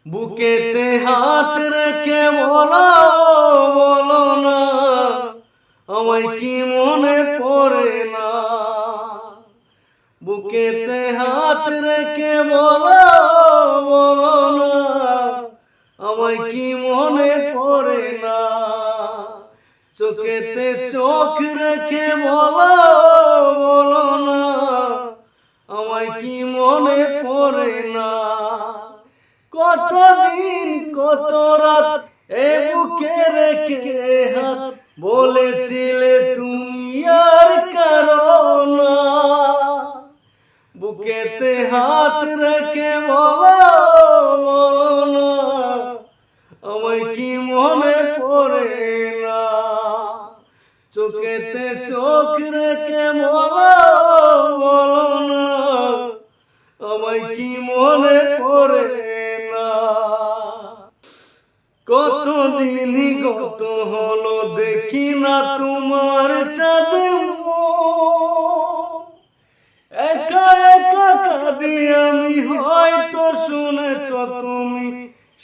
বুকেতে হাত রেখে বলো বলো না আমায় কি মনে পড়ে না। বুকেতে হাত রেখে বলো বলো না আমায় কি মনে পড়ে না। চোখেতে চোখ রেখে বলো বলো না আমায় কি মনে পড়ে না। কতদিন কত রাত এ বুকে রেখে হাত বলেছিলে তুমি আর কারো না। বুকেতে হাত রেখে বলো বলো না আমায় কি মনে পড়ে না। চোখেতে চোখ রেখে বলো বলো না আমায় কি মনে পড়ে না। কতদিন গত হলো দেখি না তোমার চাঁদ একা একা কাঁদি আমি, হয়তো শুনেছ তুমি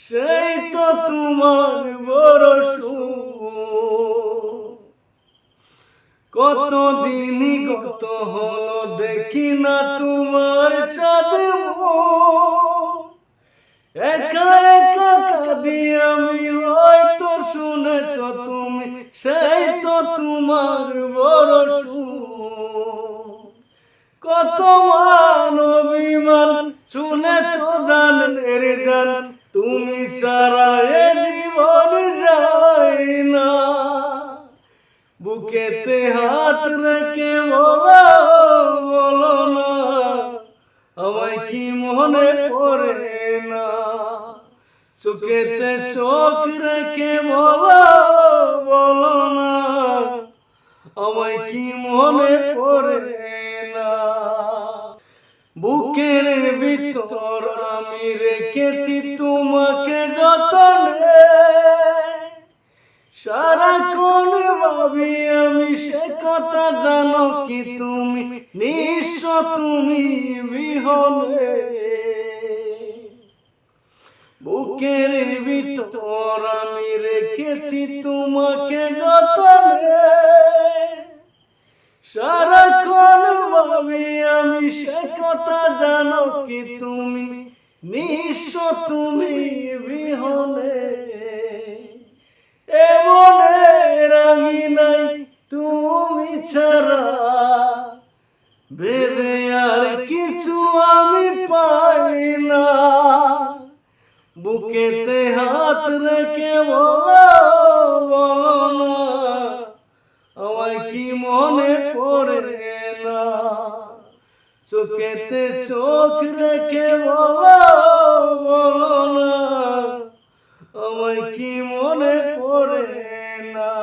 সেই তো তোমার বড় সুখ। কতদিন গত হলো দেখি না তোমার চাঁদ একা একা কাঁদি আমি, হয়তো শুনেছ তুমি সেই তো তোমার বড় সুখ। কত মান অভিমান শুনেছ জানের জান, তুমি ছাড়া এ জীবন যায় না। বুকেতে হাত রেখে বলো বলো না আমায় কি মনে পড়ে না। চোখেতে চোখ রেখে বলো বলো না আমায় কি মনে পড়ে না। বুকের ভিতর আমি রেখেছি তোমাকে যতনে, সারাক্ষণ ভাবি আমি সে কথা জানো কি তুমি নিঃস্ব তুমি বিহনে। বুকের ভিতর আমি রেখেছি তোমাকে যতনে, সারাক্ষণ ভাবি আমি সে কথা জানো কি তুমি নিঃস্ব তুমি বিহনে। এমনে রাঙি নাই তুমি ছাড়া, ভেবে আর কিছু আমি পাই না। বুকেতে হাত রেখে বলো বলো না আমায় কি মনে পড়ে না। চোখেতে চোখ রেখে বলো বলো না আমায় কি মনে পড়ে না।